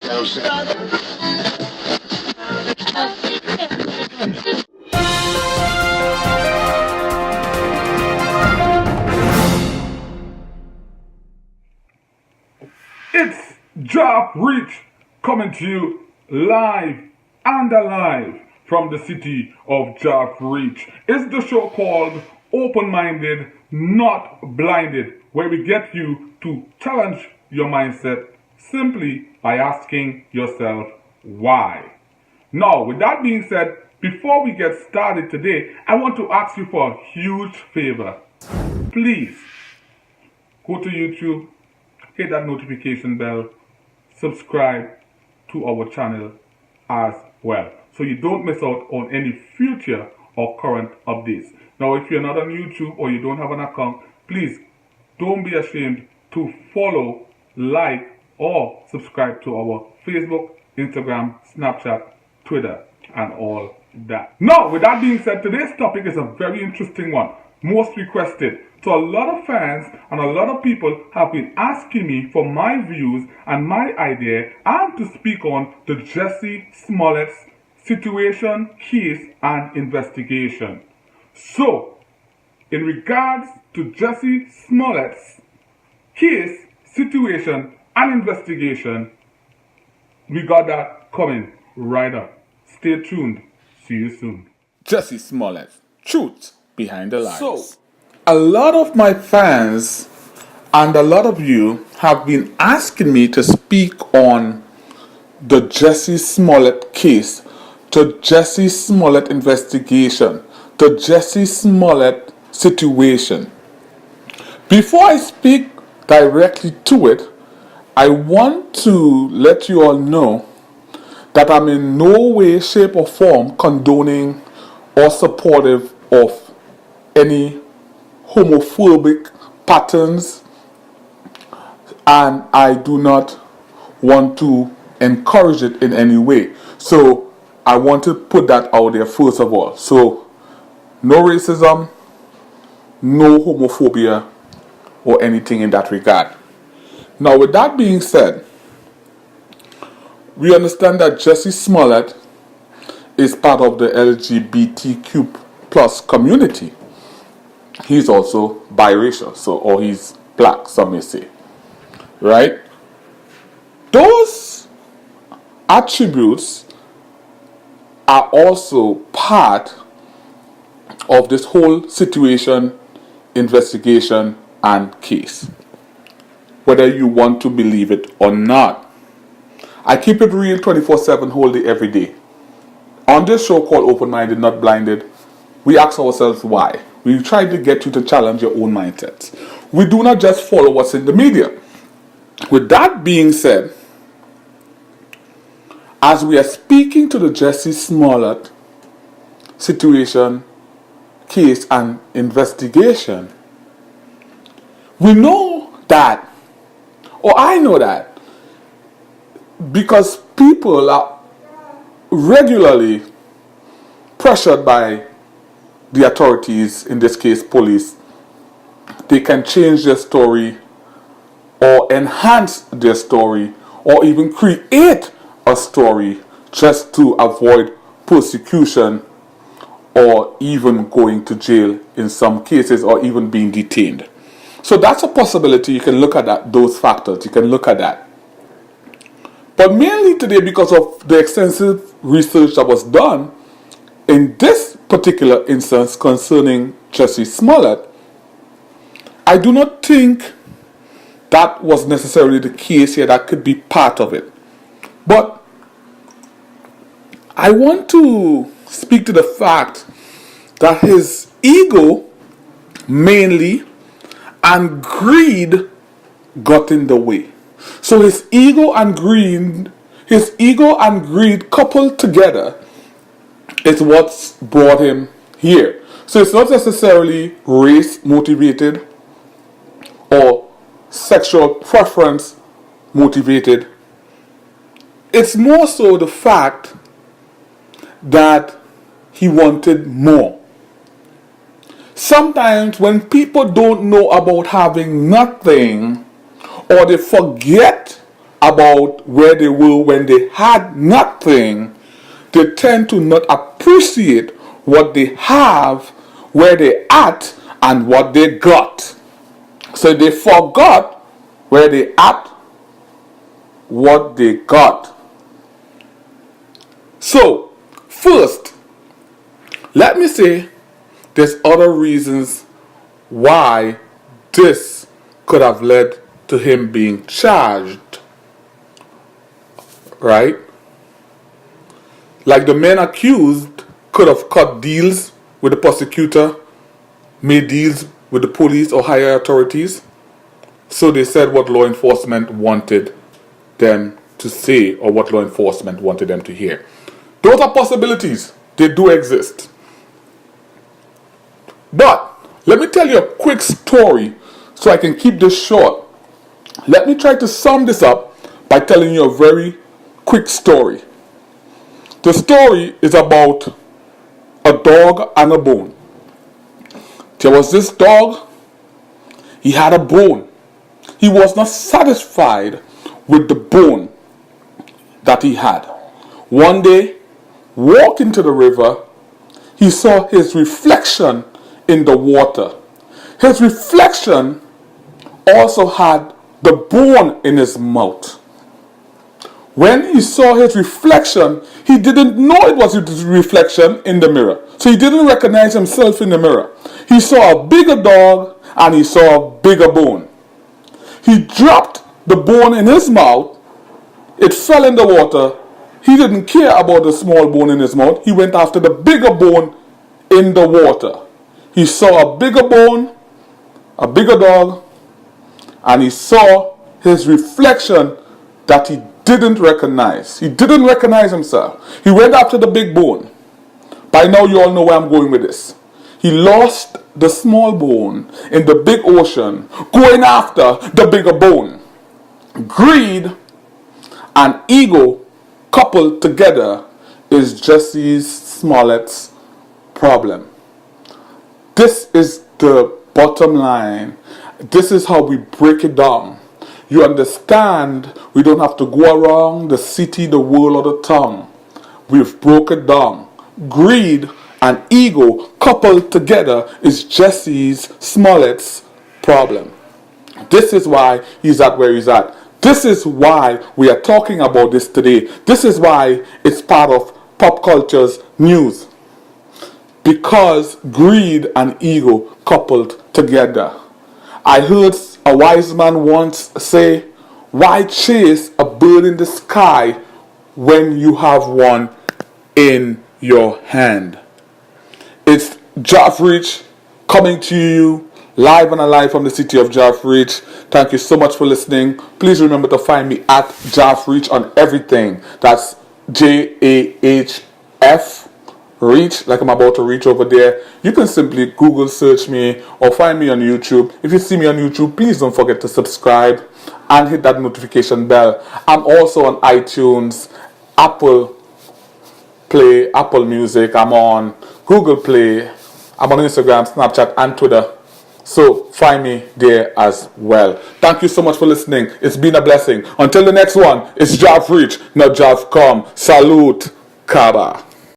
It's Job Reach coming to you live and alive from the city of Job Reach. It's the show called Open-Minded, Not Blinded, where we get you to challenge your mindset simply by asking yourself why. Now, with that being said, before we get started today, I want to ask you for a huge favor. Please go to YouTube, hit that notification bell, subscribe to our channel as well, so you don't miss out on any future or current updates. Now, if you're not on YouTube or you don't have an account, please don't be ashamed to follow, like, or subscribe to our Facebook, Instagram, Snapchat, Twitter, and all that. Now, with that being said, today's topic is a very interesting one, most requested. So a lot of fans and a lot of people have been asking me for my views and my idea and to speak on the Jessie Smollett situation, case, and investigation. So, in regards to Jussie Smollett's case, situation, and investigation, we got that coming right up. Stay tuned. See you soon. Jessie Smollett, truth behind the lies. So, a lot of my fans and a lot of you have been asking me to speak on the Jussie Smollett case, the Jussie Smollett investigation, the Jussie Smollett situation. Before I speak directly to it, I want to let you all know that I'm in no way, shape, or form condoning or supportive of any homophobic patterns, and I do not want to encourage it in any way. So I want to put that out there first of all. So no racism, no homophobia, or anything in that regard. Now, with that being said, we understand that Jussie Smollett is part of the LGBTQ plus community. He's also biracial, or he's black, some may say. Right? Those attributes are also part of this whole situation, investigation, and case, whether you want to believe it or not. I keep it real 24/7, whole day, every day. On this show called Open-Minded, Not Blinded, we ask ourselves why. We try to get you to challenge your own mindsets. We do not just follow what's in the media. With that being said, as we are speaking to the Jussie Smollett situation, case, and investigation, we know that, or I know that, because people are regularly pressured by the authorities, in this case police, they can change their story or enhance their story or even create a story just to avoid persecution or even going to jail in some cases, or even being detained. So that's a possibility. You can look at those factors. You can look at that. But mainly today, because of the extensive research that was done in this particular instance concerning Jussie Smollett, I do not think that was necessarily the case here. That could be part of it. But I want to speak to the fact that his ego mainly and greed got in the way. So his ego and greed coupled together is what's brought him here. So it's not necessarily race motivated or sexual preference motivated. It's more so the fact that he wanted more. Sometimes when people don't know about having nothing, or they forget about where they were when they had nothing, they tend to not appreciate what they have, where they at, and what they got. So they forgot where they at, what they got. So, first, let me say there's other reasons why this could have led to him being charged. Right? Like the men accused could have cut deals with the prosecutor, made deals with the police or higher authorities. So they said what law enforcement wanted them to say or what law enforcement wanted them to hear. Those are possibilities. They do exist. But let me tell you a quick story so I can keep this short. Let me try to sum this up by telling you a very quick story. The story is about a dog and a bone. There was this dog. He had a bone. He was not satisfied with the bone that he had. One day, walking to the river, he saw his reflection in the water. His reflection also had the bone in his mouth. When he saw his reflection, he didn't know it was his reflection in the mirror. So he didn't recognize himself in the mirror. He saw a bigger dog and he saw a bigger bone. He dropped the bone in his mouth. It fell in the water. He didn't care about the small bone in his mouth. He went after the bigger bone in the water. He saw a bigger bone, a bigger dog, and he saw his reflection that he didn't recognize. He didn't recognize himself. He went after the big bone. By now you all know where I'm going with this. He lost the small bone in the big ocean, going after the bigger bone. Greed and ego coupled together is Jessie Smollett's problem. This is the bottom line. This is how we break it down. You understand, we don't have to go around the city, the world, or the town. We've broken it down. Greed and ego coupled together is Jessie Smollett's problem. This is why he's at where he's at. This is why we are talking about this today. This is why it's part of pop culture's news. Because greed and ego coupled together. I heard a wise man once say, why chase a bird in the sky when you have one in your hand? It's Jaff Rich coming to you live and alive from the city of Jaff Rich. Thank you so much for listening. Please remember to find me at Jaff Rich on everything. That's JAHF Reach, like I'm about to reach over there. You can simply Google search me or find me on YouTube. If you see me on YouTube, please don't forget to subscribe and hit that notification bell. I'm also on iTunes, Apple Play, Apple Music. I'm on Google Play. I'm on Instagram, Snapchat, and Twitter. So find me there as well. Thank you so much for listening. It's been a blessing. Until the next one, it's Jaff Reach, not Jaff Come. Salute, Kaba.